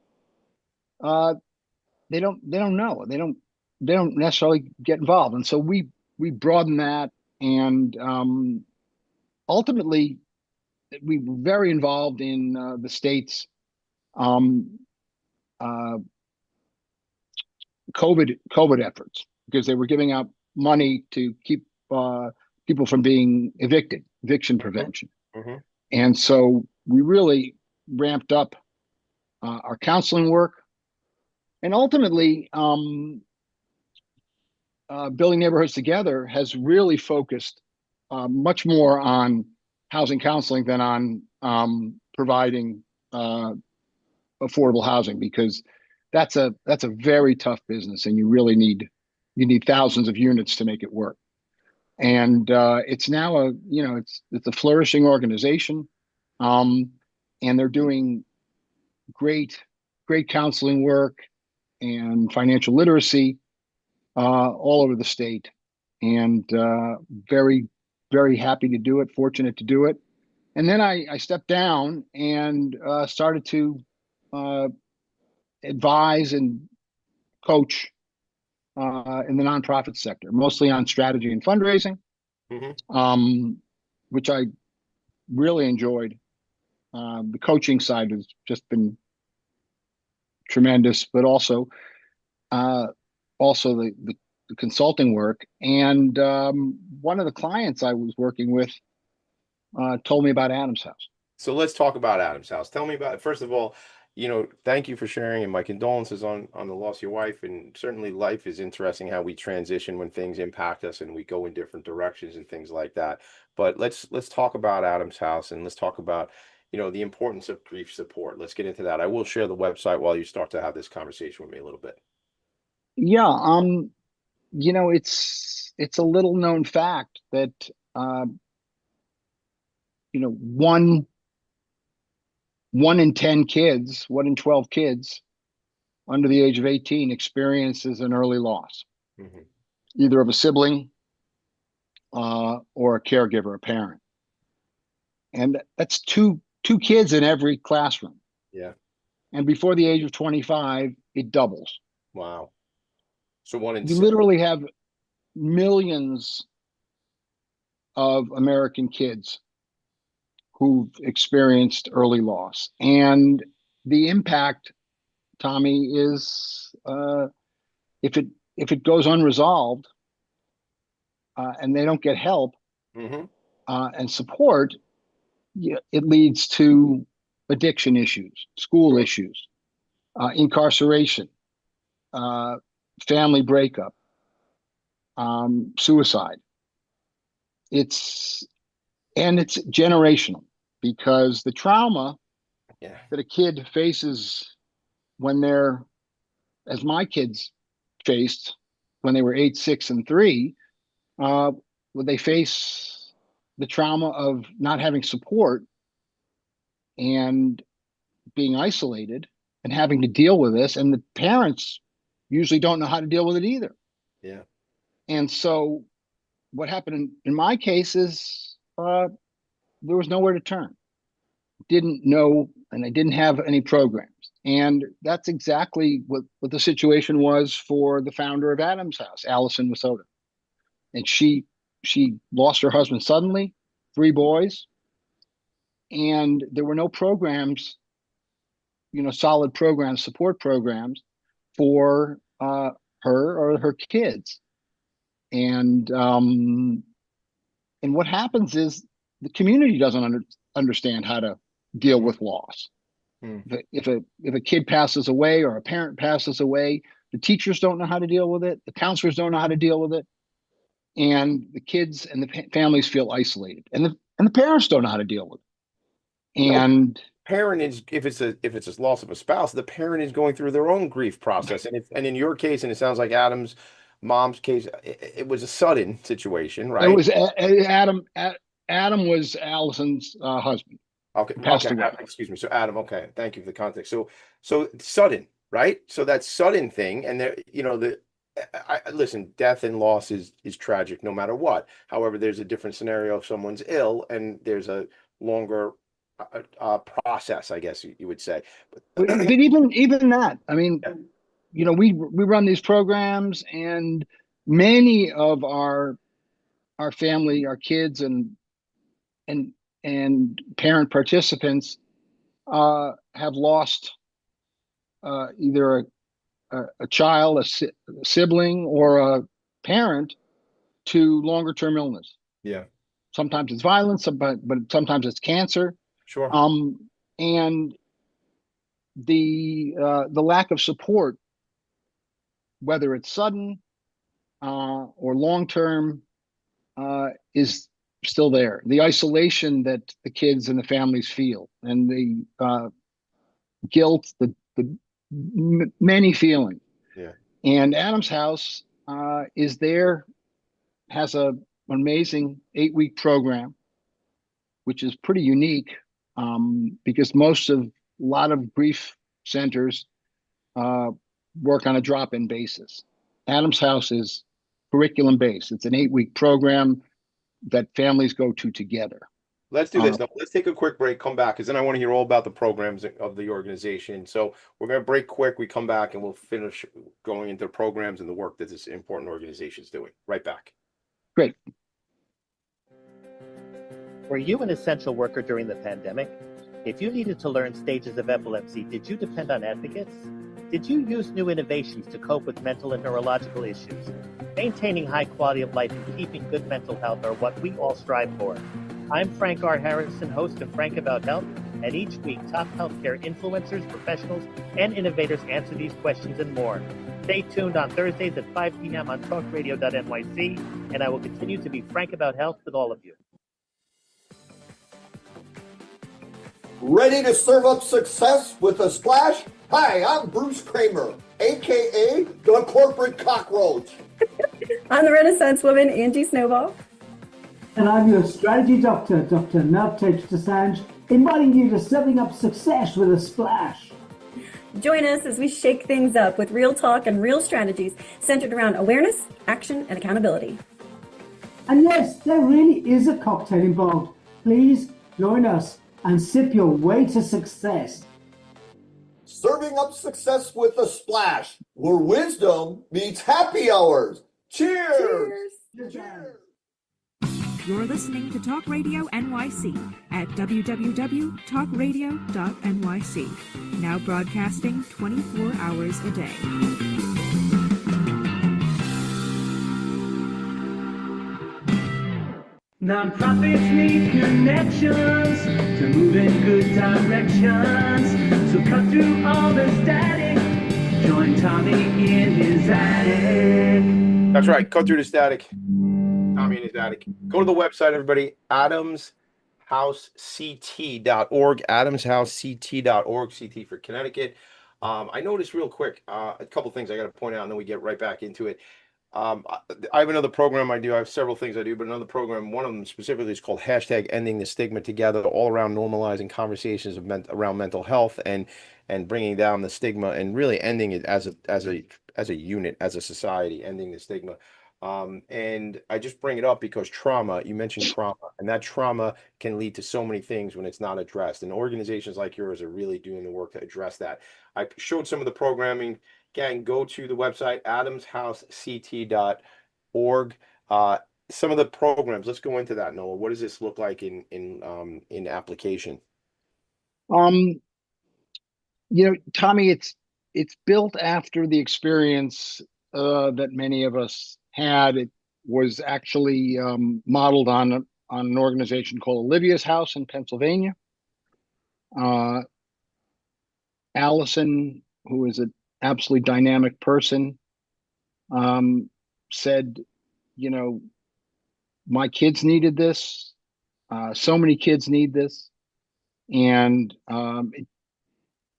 they don't know. They don't necessarily get involved. And so we broaden that, and ultimately we were very involved in the state's COVID efforts, because they were giving out money to keep people from being evicted, eviction prevention. Mm-hmm. And so we really ramped up our counseling work, and ultimately Building Neighborhoods Together has really focused much more on housing counseling than on providing uh, affordable housing, because that's a very tough business, and you need thousands of units to make it work. And it's now it's a flourishing organization, and they're doing great counseling work and financial literacy all over the state, and very happy to do it, fortunate to do it. And then I stepped down and started to advise and coach in the nonprofit sector, mostly on strategy and fundraising, which I really enjoyed. The coaching side has just been tremendous, but also the consulting work. And one of the clients I was working with told me about Adam's House. So let's talk about Adam's House. Tell me about it. First of all, thank you for sharing, and my condolences on the loss of your wife. And certainly life is interesting, how we transition when things impact us and we go in different directions and things like that. But let's talk about Adam's House, and let's talk about, the importance of grief support. Let's get into that. I will share the website while you start to have this conversation with me a little bit. Yeah, it's a little known fact that one in 10 kids, 1 in 12 kids under the age of 18 experiences an early loss, either of a sibling or a caregiver, a parent. And that's two kids in every classroom. Yeah. And before the age of 25, it doubles. Wow. So 1 in You 6. literally have millions of American kids who've experienced early loss. And the impact, Tommy, is if it goes unresolved and they don't get help and support, it leads to addiction issues, school issues, incarceration, family breakup, suicide. It's generational, because the trauma that a kid faces when they're, as my kids faced when they were 8, 6, and 3, they face the trauma of not having support and being isolated and having to deal with this, and the parents usually don't know how to deal with it either. Yeah. And so what happened in my case is there was nowhere to turn. Didn't know, and I didn't have any programs. And that's exactly what the situation was for the founder of Adam's House, Allison Wasota. And she lost her husband suddenly, 3 boys, and there were no programs, solid programs, support programs for her or her kids. And what happens is the community doesn't understand how to deal with loss. If a kid passes away or a parent passes away, the teachers don't know how to deal with it. The counselors don't know how to deal with it, and the kids and the families feel isolated, and the parents don't know how to deal with it. And parent is, if it's a loss of a spouse, the parent is going through their own grief process, and in your case, and it sounds like Adam's mom's case, it was a sudden situation, right? It was Adam. Adam was Allison's husband. Okay. Passed away. Excuse me. So Adam, okay. Thank you for the context. So sudden, right? So that sudden thing, and there, listen, death and loss is tragic no matter what. However, there's a different scenario if someone's ill, and there's a longer process, I guess you would say. But even that, I mean, we run these programs, and many of our family, our kids, and parent participants have lost either a child, a sibling, or a parent to longer term illness. Yeah. Sometimes it's violence, but sometimes it's cancer. Sure. And the lack of support, whether it's sudden or long term, is still there. The isolation that the kids and the families feel, and the guilt, many feelings. Yeah. And Adam's House is there, has an amazing 8-week program, which is pretty unique because a lot of grief centers work on a drop-in basis. Adam's House is curriculum based. It's an 8-week program that families go to together. Let's do this. Now, let's take a quick break, come back, because then I want to hear all about the programs of the organization. So we're going to break quick. We come back and we'll finish going into the programs and the work that this important organization is doing. Right back. Great. Were you an essential worker during the pandemic? If you needed to learn stages of epilepsy, did you depend on advocates? Did you use new innovations to cope with mental and neurological issues? Maintaining high quality of life and keeping good mental health are what we all strive for. I'm Frank R. Harrison, host of Frank About Health, and each week top healthcare influencers, professionals, and innovators answer these questions and more. Stay tuned on Thursdays at 5 p.m. on talkradio.nyc, and I will continue to be frank about health with all of you. Ready to serve up success with a splash? Hi, I'm Bruce Kramer, aka the corporate cockroach. I'm the Renaissance woman, Angie Snowball. And I'm your strategy doctor, Dr. Navtej Desange, inviting you to serving up success with a splash. Join us as we shake things up with real talk and real strategies centered around awareness, action, and accountability. And yes, there really is a cocktail involved. Please join us and sip your way to success. Serving up success with a splash, where wisdom meets happy hours. Cheers! Cheers! Cheers! You're listening to Talk Radio NYC at www.talkradio.nyc. Now broadcasting 24 hours a day. Nonprofits need connections to move in good directions. So cut through all the static. Join Tommy in his attic. That's right. Cut through the static. Tommy in his attic. Go to the website, everybody. AdamsHouseCT.org. AdamsHouseCT.org. CT for Connecticut. I noticed real quick a couple things I got to point out, and then we get right back into it. I have another program I do. I have several things I do, but another program, one of them specifically is called hashtag Ending the Stigma Together, all around normalizing conversations around mental health and bringing down the stigma and really ending it as a unit, as a society, ending the stigma. And I just bring it up because trauma, you mentioned trauma, and that trauma can lead to so many things when it's not addressed. And organizations like yours are really doing the work to address that. I showed some of the programming. Gang, go to the website, adamshousect.org. Some of the programs, let's go into that, Noah. What does this look like in application? Tommy, it's built after the experience that many of us had. It was actually modeled on an organization called Olivia's House in Pennsylvania. Allison, who is an absolutely dynamic person, said, my kids needed this. So many kids need this, and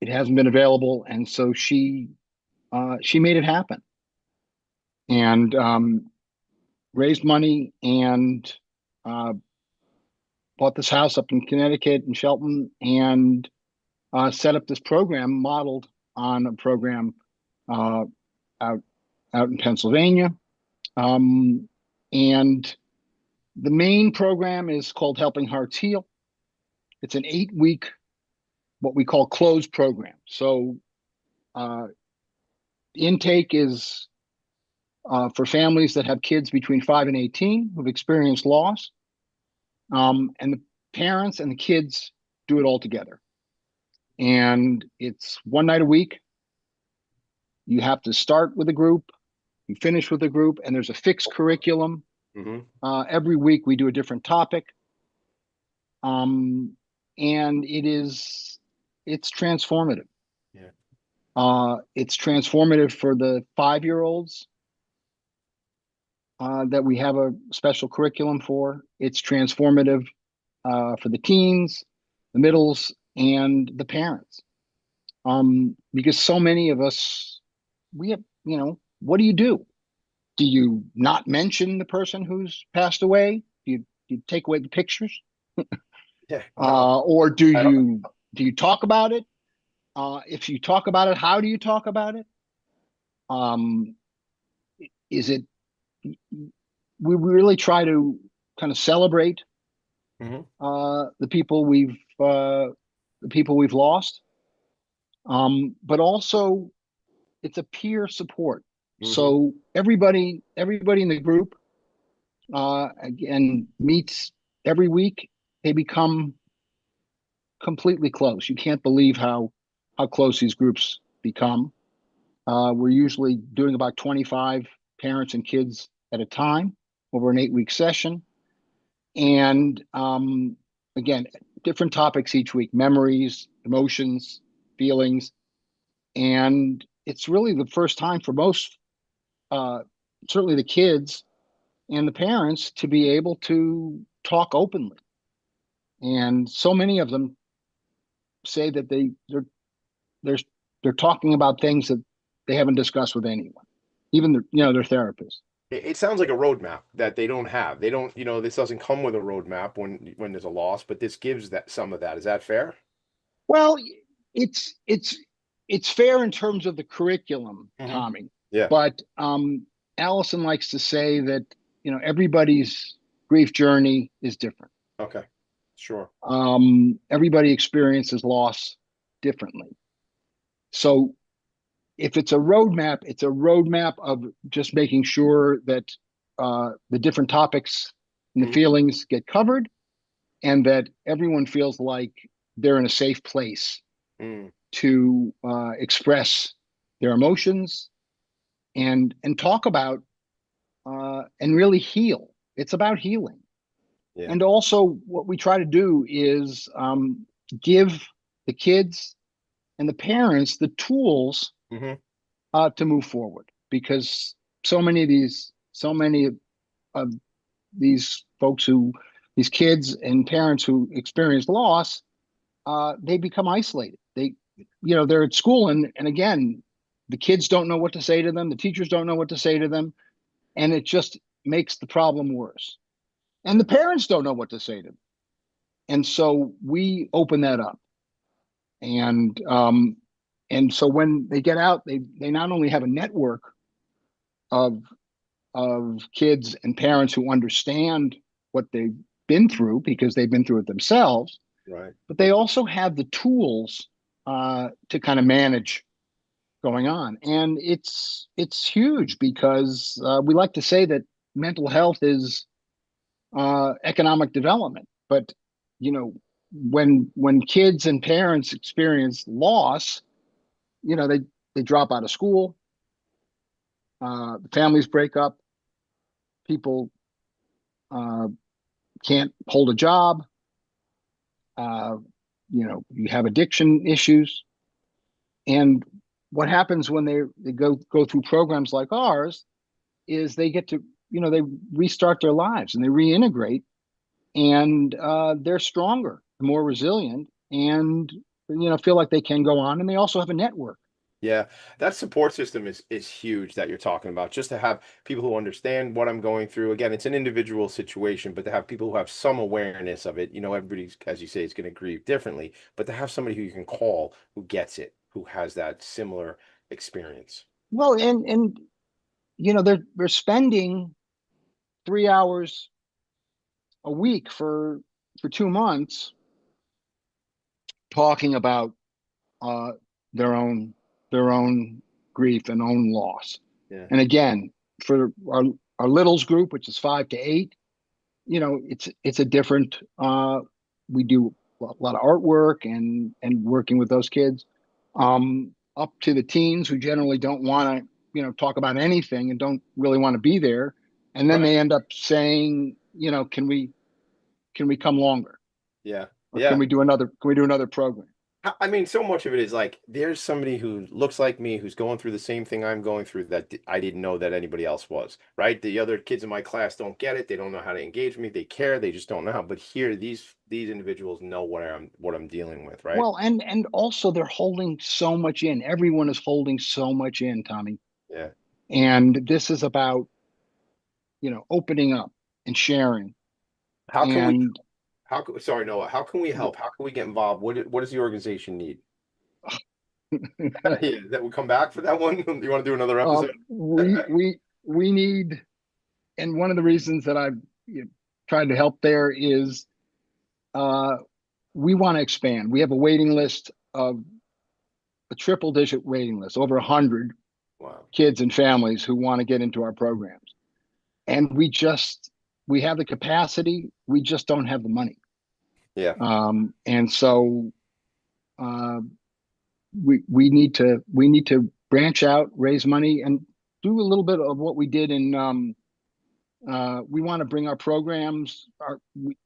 it hasn't been available. And so she made it happen and raised money and bought this house up in Connecticut in Shelton and set up this program modeled on a program out in Pennsylvania. And the main program is called Helping Hearts Heal. It's an 8-week, what we call closed program. So intake is for families that have kids between 5 and 18 who've experienced loss. And the parents and the kids do it all together. And it's one night a week. You have to start with a group, you finish with a group, and there's a fixed curriculum. Mm-hmm. Every week we do a different topic. And it's transformative. Yeah. It's transformative for the 5-year-olds that we have a special curriculum for. It's transformative for the teens, the middles, and the parents. Because so many of us, we have, what do you do? Do you not mention the person who's passed away? Do you take away the pictures? Yeah. No. Or do you talk about it? If you talk about it, how do you talk about it? Is it, we really try to kind of celebrate the people we've lost, but also it's a peer support. So everybody in the group again meets every week. They become completely close. You can't believe how close these groups become. We're usually doing about 25 parents and kids at a time over an 8-week session. And again, different topics each week: memories, emotions, feelings. And it's really the first time for most, certainly the kids and the parents, to be able to talk openly. And so many of them say that they're talking about things that they haven't discussed with anyone, even their therapist. It sounds like a roadmap that they don't have. They don't, this doesn't come with a roadmap when there's a loss, but this gives that some of that. Is that fair? Well, it's fair in terms of the curriculum, Tommy. Yeah. But Allison likes to say that everybody's grief journey is different. Okay. Sure. Everybody experiences loss differently. So if it's a roadmap, it's a roadmap of just making sure that the different topics and the feelings get covered, and that everyone feels like they're in a safe place to express their emotions and talk about and really heal. It's about healing. Yeah. And also what we try to do is give the kids and the parents the tools to move forward, because so many of these folks these kids and parents who experience loss, they become isolated. They're at school and again, the kids don't know what to say to them. The teachers don't know what to say to them. And it just makes the problem worse. And the parents don't know what to say to them. And so we open that up. And so when they get out, they not only have a network of kids and parents who understand what they've been through because they've been through it themselves, right? But they also have the tools to kind of manage going on. And it's huge because we like to say that mental health is economic development. But when kids and parents experience loss, they drop out of school, the families break up, people can't hold a job, you have addiction issues. And what happens when they go through programs like ours is they get to, they restart their lives and they reintegrate, and they're stronger, more resilient, and feel like they can go on. And they also have a network. Yeah, that support system is huge that you're talking about. Just to have people who understand what I'm going through. Again, it's an individual situation, but to have people who have some awareness of it. Everybody's, as you say, is going to grieve differently, but to have somebody who you can call who gets it, who has that similar experience. Well, and they're spending 3 hours a week for 2 months talking about their own grief and own loss. Yeah. And again, for our littles group, which is 5 to 8, it's a different. We do a lot of artwork and working with those kids, up to the teens who generally don't want to talk about anything and don't really want to be there, and then they end up saying, can we come longer? Yeah. Or can we do another program? I mean, so much of it is like there's somebody who looks like me who's going through the same thing I'm going through that I didn't know that anybody else was, right? The other kids in my class don't get it. They don't know how to engage me. They care. They just don't know how. But here, these individuals know what I'm dealing with, right? Well, and also they're holding so much in. Everyone is holding so much in, Tommy. Yeah. And this is about, opening up and sharing. How can we? Sorry, Noah. How can we help? How can we get involved? What does the organization need? Yeah, that will come back for that one. You want to do another episode? We need, and one of the reasons that I've tried to help there is we want to expand. We have a waiting list of a triple-digit waiting list, over 100 kids and families who want to get into our programs, and we have the capacity. We just don't have the money. Yeah. And so we need to branch out, raise money, and do a little bit of what we did in. We want to bring our programs.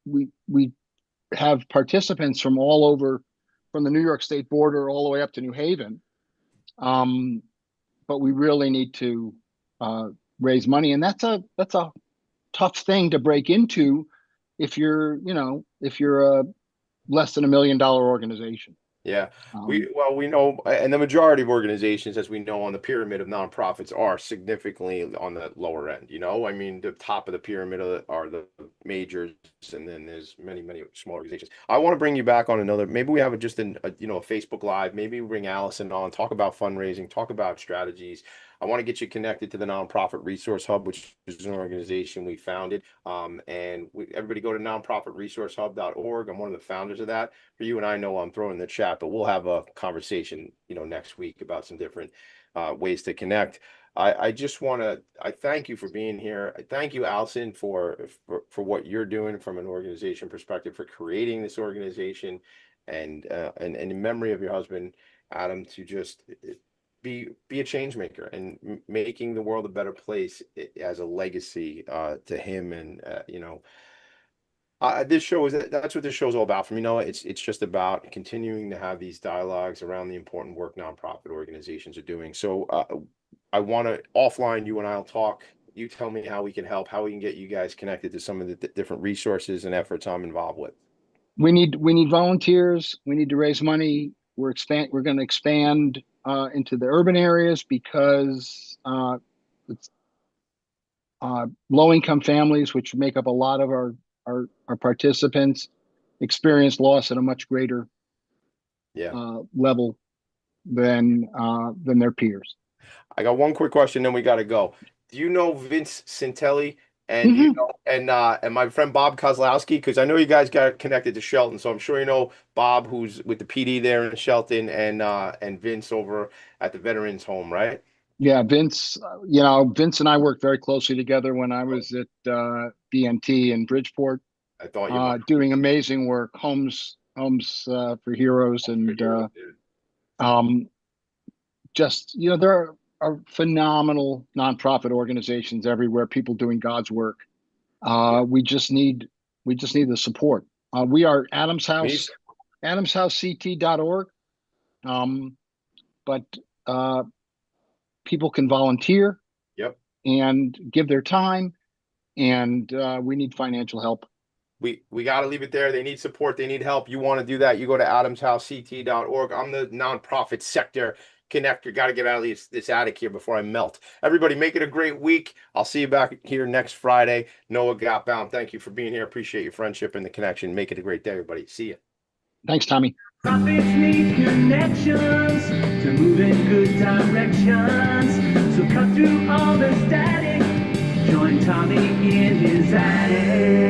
We have participants from all over, from the New York State border all the way up to New Haven. But we really need to raise money, and that's a tough thing to break into if you're a less than $1 million organization. Yeah, we know, and the majority of organizations, as we know, on the pyramid of nonprofits are significantly on the lower end. I mean, the top of the pyramid are the majors, and then there's many, many small organizations. I want to bring you back on another. Maybe we have a Facebook Live. Maybe we bring Allison on, talk about fundraising, talk about strategies. I want to get you connected to the Nonprofit Resource Hub, which is an organization we founded. Everybody go to nonprofitresourcehub.org. I'm one of the founders of that. For you and I know I'm throwing in the chat, but we'll have a conversation, next week about some different ways to connect. I thank you for being here. I thank you, Allison, for what you're doing from an organization perspective, for creating this organization, and in memory of your husband, Adam, to just be a change maker and making the world a better place as a legacy to him. And this show that's what this show is all about for me. It's just about continuing to have these dialogues around the important work nonprofit organizations are doing. So I want to offline, you and I'll talk. You tell me how we can help, how we can get you guys connected to some of the different resources and efforts I'm involved with. We need volunteers. We need to raise money. We're going to expand into the urban areas because it's low-income families, which make up a lot of our participants, experience loss at a much greater level than their peers. I got one quick question, then we got to go. Do you know Vince Santelli and and my friend Bob Kozlowski? Because I know you guys got connected to Shelton, so I'm sure you know Bob, who's with the PD there in Shelton, and Vince over at the Veterans Home, right? Yeah, Vince. Vince and I worked very closely together when I was at BNT in Bridgeport. I thought you were doing amazing work, homes for heroes, and there are phenomenal nonprofit organizations everywhere, people doing God's work. We just need the support. We are Adams House, AdamsHouseCT.org. But people can volunteer. Yep. And give their time, and we need financial help. We got to leave it there. They need support. They need help. You want to do that, you go to AdamsHouseCT.org. I'm the nonprofit sector connector. Got to get out of this attic here before I melt. Everybody, make it a great week. I'll see you back here next Friday. Noah Gotbaum, thank you for being here. Appreciate your friendship and the connection. Make it a great day, everybody. See you. Thanks, Tommy. Profits need connections to move in good directions. So cut through all the static. Join Tommy in his attic.